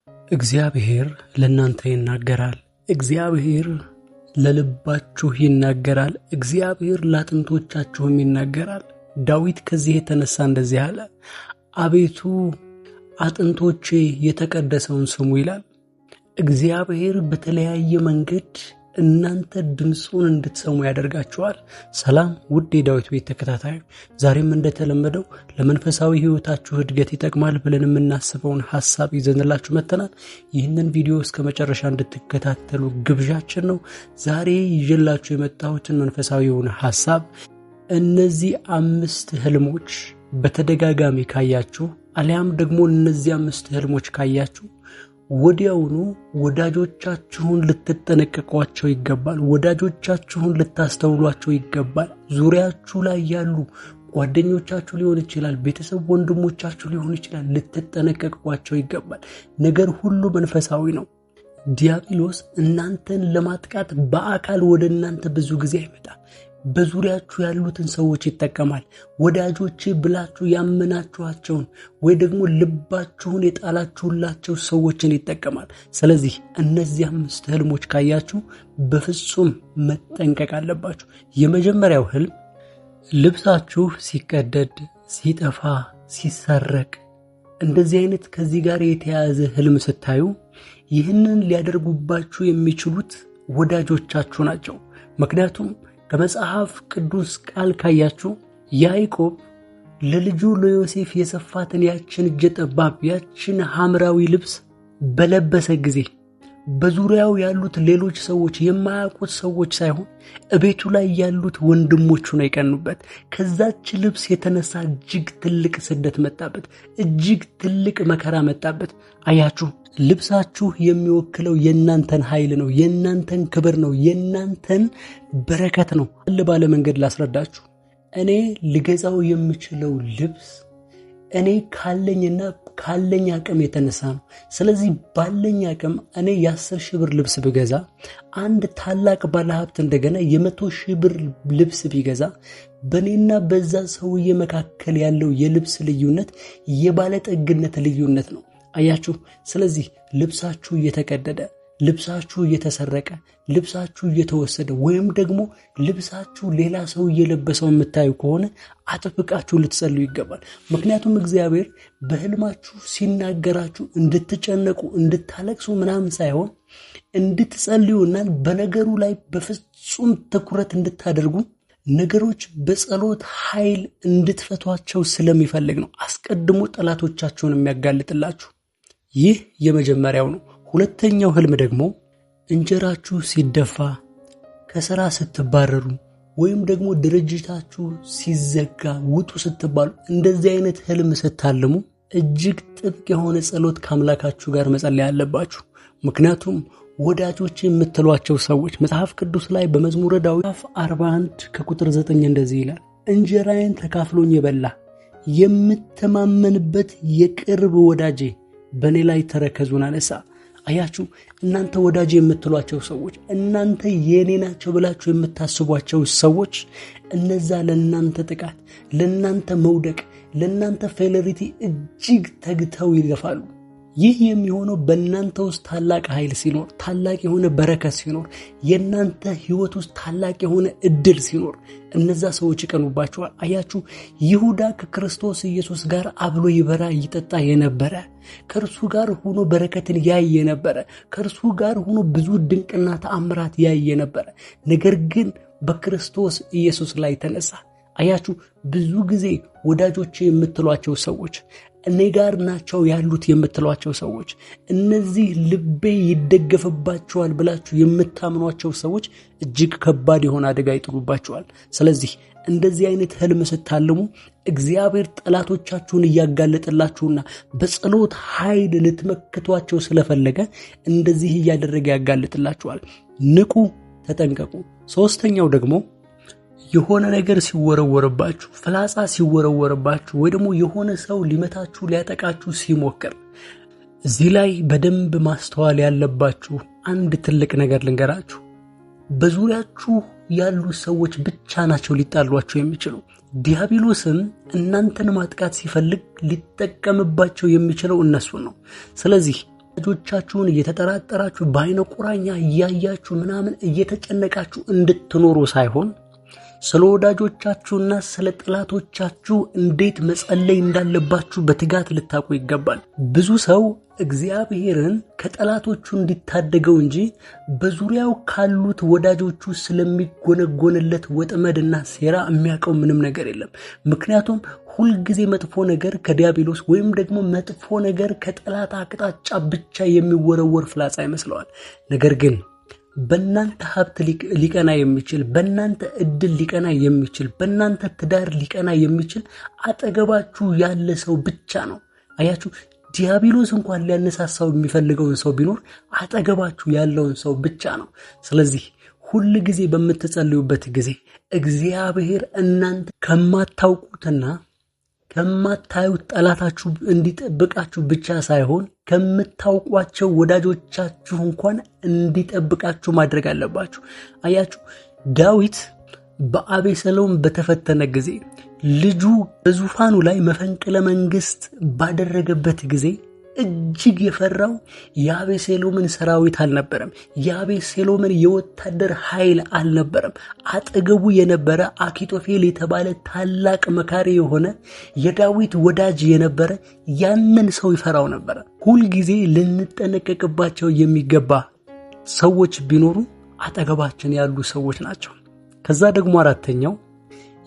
እግዚአብሔር ለእናንተ ይናገራል። እግዚአብሔር ለልባችሁ ይናገራል። እግዚአብሔር ለአጥንቶቻችሁም ይናገራል። ዳዊት ከዚህ የተነሳ እንደዚህ አለ፣ አቤቱ አጥንቶቼ የተቀደሰውን ስሙ ይላል። እግዚአብሔር በተለያየ መንገድ እናንተ ድምፁን እንድትሰሙ ያደርጋችኋል። ሰላም ውድ የዳዊት ቤት ተከታታዮች፣ ዛሬም እንደተለመደው ለመንፈሳዊ ሕይወታችሁ እድገት ይጠቅማል ብለን የምናስበውን ሐሳብ ይዘንላችሁ መጥተናል። ይህንን ቪዲዮ እስከ መጨረሻ እንድትከታተሉ ግብዣችን ነው። ዛሬ ይዤላችሁ የመጣሁትን መንፈሳዊውን ሐሳብ እነዚህ 5 ህልሞች በተደጋጋሚ ካያችሁ አሊያም ደግሞ እነዚህ 5 ህልሞች ካያችሁ ወዲያውኑ ወዳጆቻችሁን ልትጠነቀቋቸው ይገባል። ወዳጆቻችሁን ልታስተውሏቸው ይገባል። ዙሪያችሁ ላይ ያሉ ጓደኞቻችሁ ሊሆን ይችላል፣ ቤተሰብ ወንድሞቻችሁ ሊሆን ይችላል፣ ልትጠነቀቋቸው ይገባል። ነገር ሁሉ መንፈሳዊ ነው። ዲያብሎስ እናንተን ለማጥቃት በአካል ወደ እናንተ ብዙ ጊዜ አይመጣም። በዙሪያችሁ ያሉትን ሰዎች ይጠቀማል። ወዳጆቼ ብላችሁ ያመናችኋቸውን ወይ ደግሞ ልባችሁን የጣላችሁላቸው ሰዎችን ይጠቀማል። ስለዚህ እነዚህ 5 ህልሞች ካያችሁ በፍጹም መጠንቀቅ አለባችሁ። የመጀመሪያው ህልም ልብሳችሁ ሲቀደድ፣ ሲጠፋ፣ ሲሰረቅ፣ እንደዚህ አይነት ከዚህ ጋር የተያያዘ ህልም ስታዩ ይህንን ሊያደርጉባችሁ የሚችሉት ወዳጆቻችሁ ናቸው። ምክንያቱም ከመጽሐፍ ቅዱስ ቃል ካያችሁ ያዕቆብ ለልጁ ለዮሴፍ የሰፋትን ያችን እጀ ጠባብ ያችን ሐምራዊ ልብስ በለበሰ ጊዜ በዙሪያው ያሉት ሌሎች ሰዎች፣ የማያውቁት ሰዎች ሳይሆን እቤቱ ላይ ያሉት ወንድሞቹ ነው የቀኑበት። ከዛች ልብስ የተነሳ እጅግ ትልቅ ስደት መጣበት፣ እጅግ ትልቅ መከራ መጣበት። አያችሁ፣ ልብሳችሁ የሚወክለው የእናንተን ኃይል ነው፣ የእናንተን ክብር ነው፣ የእናንተን በረከት ነው። ባለ መንገድ ላስረዳችሁ። እኔ ልገዛው የምችለው ልብስ እኔ ካለኝ አቅም የተነሳ ነው። ስለዚህ ባለኝ አቅም እኔ የ10,000 ብር ልብስ ብገዛ አንድ ታላቅ ባለሀብት እንደገና የ100,000 ብር ልብስ ቢገዛ በእኔና በዛ ሰውዬ መካከል ያለው የልብስ ልዩነት የባለጠግነት ልዩነት ነው። አያችሁ። ስለዚህ ልብሳችሁ እየተቀደደ፣ ልብሳችሁ እየተሰረቀ፣ ልብሳችሁ እየተወሰደ ወይም ደግሞ ልብሳችሁ ሌላ ሰው እየለበሰው የምታዩ ከሆነ አጥብቃችሁ ልትጸልዩ ይገባል። ምክንያቱም እግዚአብሔር በህልማችሁ ሲናገራችሁ እንድትጨነቁ፣ እንድታለቅሱ ምናምን ሳይሆን እንድትጸልዩና በነገሩ ላይ በፍጹም ትኩረት እንድታደርጉ፣ ነገሮች በጸሎት ኃይል እንድትፈቷቸው ስለሚፈልግ ነው። አስቀድሞ ጠላቶቻችሁን የሚያጋልጥላችሁ። ይህ የመጀመሪያው ነው። ሁለተኛው ህልም ደግሞ እንጀራችሁ ሲደፋ፣ ከሥራ ስትባረሩ ወይም ደግሞ ድርጅታችሁ ሲዘጋ ውጡ ስትባሉ፣ እንደዚህ አይነት ህልም ስታልሙ እጅግ ጥብቅ የሆነ ጸሎት ከአምላካችሁ ጋር መጸለይ አለባችሁ። ምክንያቱም ወዳጆች የምትሏቸው ሰዎች መጽሐፍ ቅዱስ ላይ በመዝሙረ ዳዊት 41 ከቁጥር 9 እንደዚህ ይላል፣ እንጀራዬን ተካፍሎኝ የበላ የምተማመንበት የቅርብ ወዳጄ በእኔ ላይ ተረከዙን አነሳ። አያችሁ፣ እናንተ ወዳጅ የምትሏቸው ሰዎች፣ እናንተ የኔ ናቸው ብላችሁ የምታስቧቸው ሰዎች፣ እነዛ ለእናንተ ጥቃት፣ ለእናንተ መውደቅ፣ ለእናንተ ፌለሪቲ እጅግ ተግተው ይገፋሉ። ይህ የሚሆነው በእናንተ ውስጥ ታላቅ ኃይል ሲኖር፣ ታላቅ የሆነ በረከት ሲኖር፣ የእናንተ ህይወት ውስጥ ታላቅ የሆነ እድል ሲኖር እነዛ ሰዎች ይቀኑባቸዋል። አያችሁ፣ ይሁዳ ከክርስቶስ ኢየሱስ ጋር አብሎ ይበራ ይጠጣ የነበረ፣ ከእርሱ ጋር ሆኖ በረከትን ያይ የነበረ፣ ከእርሱ ጋር ሆኖ ብዙ ድንቅና ተአምራት ያይ የነበረ፣ ነገር ግን በክርስቶስ ኢየሱስ ላይ ተነሳ። አያችሁ፣ ብዙ ጊዜ ወዳጆቼ የምትሏቸው ሰዎች፣ እኔ ጋር ናቸው ያሉት የምትሏቸው ሰዎች፣ እነዚህ ልቤ ይደገፍባቸዋል ብላችሁ የምታምኗቸው ሰዎች እጅግ ከባድ የሆነ አደጋ ይጥሉባቸዋል። ስለዚህ እንደዚህ አይነት ህልም ስታልሙ እግዚአብሔር ጠላቶቻችሁን እያጋለጠላችሁና በጸሎት ኃይል ልትመክቷቸው ስለፈለገ እንደዚህ እያደረገ ያጋለጥላችኋል። ንቁ፣ ተጠንቀቁ። ሶስተኛው ደግሞ የሆነ ነገር ሲወረወርባችሁ፣ ፍላጻ ሲወረወርባችሁ ወይ ደግሞ የሆነ ሰው ሊመታችሁ ሊያጠቃችሁ ሲሞክር፣ እዚህ ላይ በደንብ ማስተዋል ያለባችሁ አንድ ትልቅ ነገር ልንገራችሁ። በዙሪያችሁ ያሉ ሰዎች ብቻ ናቸው ሊጣሏችሁ የሚችሉ። ዲያብሎስም እናንተን ማጥቃት ሲፈልግ ሊጠቀምባቸው የሚችለው እነሱን ነው። ስለዚህ ወዳጆቻችሁን እየተጠራጠራችሁ በአይነ ቁራኛ እያያችሁ ምናምን እየተጨነቃችሁ እንድትኖሩ ሳይሆን ስለ ወዳጆቻችሁና ስለ ጠላቶቻችሁ እንዴት መጸለይ እንዳለባችሁ በትጋት ልታውቁ ይገባል። ብዙ ሰው እግዚአብሔርን ከጠላቶቹ እንዲታደገው እንጂ በዙሪያው ካሉት ወዳጆቹ ስለሚጎነጎንለት ወጥመድና ሴራ የሚያውቀው ምንም ነገር የለም። ምክንያቱም ሁልጊዜ መጥፎ ነገር ከዲያብሎስ ወይም ደግሞ መጥፎ ነገር ከጠላት አቅጣጫ ብቻ የሚወረወር ፍላጻ ይመስለዋል። ነገር ግን በእናንተ ሀብት ሊቀና የሚችል፣ በእናንተ እድል ሊቀና የሚችል፣ በእናንተ ትዳር ሊቀና የሚችል አጠገባችሁ ያለ ሰው ብቻ ነው። አያችሁ፣ ዲያብሎስ እንኳን ሊያነሳሳው የሚፈልገውን ሰው ቢኖር አጠገባችሁ ያለውን ሰው ብቻ ነው። ስለዚህ ሁል ጊዜ በምትጸልዩበት ጊዜ እግዚአብሔር እናንተ ከማታውቁትና ከማታዩት ጠላታችሁ እንዲጠብቃችሁ ብቻ ሳይሆን ከምታውቋቸው ወዳጆቻችሁ እንኳን እንዲጠብቃችሁ ማድረግ አለባችሁ። አያችሁ፣ ዳዊት በአቤሴሎም በተፈተነ ጊዜ ልጁ በዙፋኑ ላይ መፈንቅለ መንግስት ባደረገበት ጊዜ እጅግ የፈራው የአቤሴሎምን ሰራዊት አልነበረም። የአቤሴሎምን የወታደር ኃይል አልነበረም። አጠገቡ የነበረ አኪጦፌል የተባለ ታላቅ መካሪ የሆነ የዳዊት ወዳጅ የነበረ ያንን ሰው ይፈራው ነበር። ሁልጊዜ ልንጠነቀቅባቸው የሚገባ ሰዎች ቢኖሩ አጠገባችን ያሉ ሰዎች ናቸው። ከዛ ደግሞ አራተኛው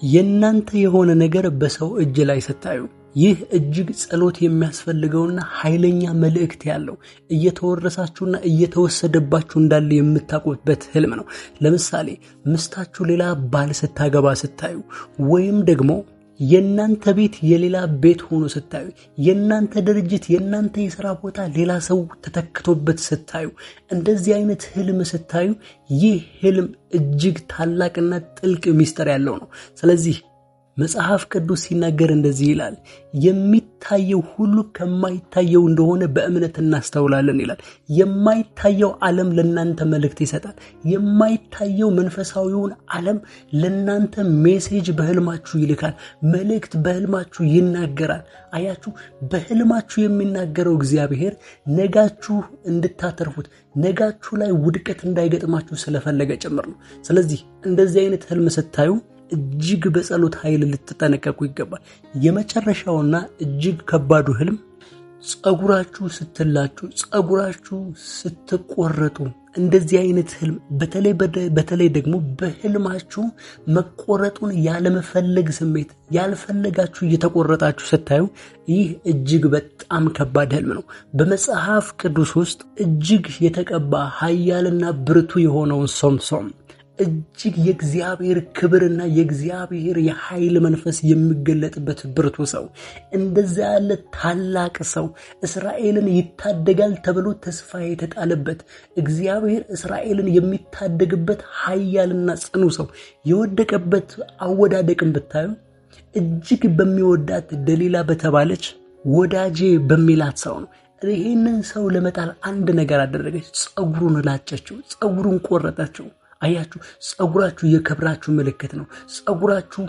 የእናንተ የሆነ ነገር በሰው እጅ ላይ ስታዩ፣ ይህ እጅግ ጸሎት የሚያስፈልገውና ኃይለኛ መልእክት ያለው እየተወረሳችሁና እየተወሰደባችሁ እንዳለ የምታውቁበት ህልም ነው። ለምሳሌ ምስታችሁ ሌላ ባል ስታገባ ስታዩ፣ ወይም ደግሞ የእናንተ ቤት የሌላ ቤት ሆኖ ስታዩ፣ የእናንተ ድርጅት የእናንተ የሥራ ቦታ ሌላ ሰው ተተክቶበት ስታዩ፣ እንደዚህ አይነት ህልም ስታዩ ይህ ህልም እጅግ ታላቅና ጥልቅ ሚስጥር ያለው ነው። ስለዚህ መጽሐፍ ቅዱስ ሲናገር እንደዚህ ይላል፣ የሚታየው ሁሉ ከማይታየው እንደሆነ በእምነት እናስተውላለን ይላል። የማይታየው ዓለም ለናንተ መልእክት ይሰጣል። የማይታየው መንፈሳዊውን ዓለም ለናንተ ሜሴጅ በህልማችሁ ይልካል። መልእክት በህልማችሁ ይናገራል። አያችሁ፣ በህልማችሁ የሚናገረው እግዚአብሔር ነጋችሁ እንድታተርፉት፣ ነጋችሁ ላይ ውድቀት እንዳይገጥማችሁ ስለፈለገ ጭምር ነው። ስለዚህ እንደዚህ አይነት ህልም ስታዩ እጅግ በጸሎት ኃይል ልትጠነቀቁ ይገባል። የመጨረሻውና እጅግ ከባዱ ህልም ጸጉራችሁ ስትላጩ፣ ጸጉራችሁ ስትቆረጡ፣ እንደዚህ አይነት ህልም በተለይ ደግሞ በህልማችሁ መቆረጡን ያለመፈለግ ስሜት ያልፈለጋችሁ እየተቆረጣችሁ ስታዩ ይህ እጅግ በጣም ከባድ ህልም ነው። በመጽሐፍ ቅዱስ ውስጥ እጅግ የተቀባ ኃያልና ብርቱ የሆነውን ሶምሶን እጅግ የእግዚአብሔር ክብርና የእግዚአብሔር የኃይል መንፈስ የሚገለጥበት ብርቱ ሰው፣ እንደዛ ያለ ታላቅ ሰው እስራኤልን ይታደጋል ተብሎ ተስፋ የተጣለበት እግዚአብሔር እስራኤልን የሚታደግበት ኃያልና ጽኑ ሰው የወደቀበት አወዳደቅን ብታዩ እጅግ በሚወዳት ደሊላ በተባለች ወዳጄ በሚላት ሰው ነው። ይህንን ሰው ለመጣል አንድ ነገር አደረገች። ጸጉሩን ላጨችው፣ ጸጉሩን ቆረጠችው። አያችሁ፣ ጸጉራችሁ የክብራችሁ ምልክት ነው። ጸጉራችሁ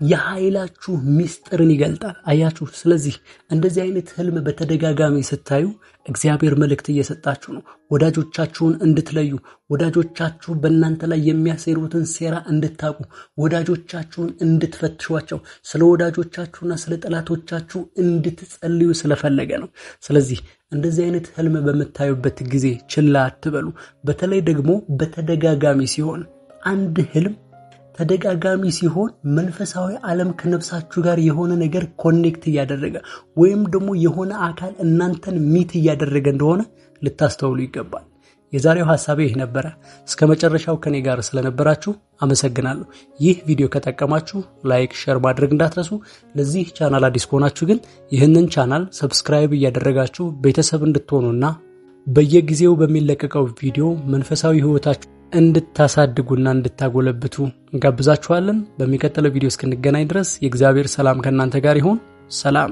የኃይላችሁ ሚስጥርን ይገልጣል። አያችሁ፣ ስለዚህ እንደዚህ አይነት ህልም በተደጋጋሚ ስታዩ እግዚአብሔር መልእክት እየሰጣችሁ ነው። ወዳጆቻችሁን እንድትለዩ፣ ወዳጆቻችሁ በእናንተ ላይ የሚያሴሩትን ሴራ እንድታቁ፣ ወዳጆቻችሁን እንድትፈትሿቸው፣ ስለ ወዳጆቻችሁና ስለ ጠላቶቻችሁ እንድትጸልዩ ስለፈለገ ነው። ስለዚህ እንደዚህ አይነት ህልም በምታዩበት ጊዜ ችላ አትበሉ። በተለይ ደግሞ በተደጋጋሚ ሲሆን፣ አንድ ህልም ተደጋጋሚ ሲሆን መንፈሳዊ ዓለም ከነፍሳችሁ ጋር የሆነ ነገር ኮኔክት እያደረገ ወይም ደግሞ የሆነ አካል እናንተን ሚት እያደረገ እንደሆነ ልታስተውሉ ይገባል። የዛሬው ሐሳቤ ይህ ነበረ። እስከ መጨረሻው ከኔ ጋር ስለነበራችሁ አመሰግናለሁ። ይህ ቪዲዮ ከጠቀማችሁ ላይክ፣ ሼር ማድረግ እንዳትረሱ። ለዚህ ቻናል አዲስ ከሆናችሁ ግን ይህንን ቻናል ሰብስክራይብ እያደረጋችሁ ቤተሰብ እንድትሆኑና በየጊዜው በሚለቀቀው ቪዲዮ መንፈሳዊ ህይወታችሁ እንድታሳድጉና እንድታጎለብቱ እንጋብዛችኋለን። በሚቀጥለው ቪዲዮ እስክንገናኝ ድረስ የእግዚአብሔር ሰላም ከእናንተ ጋር ይሁን። ሰላም።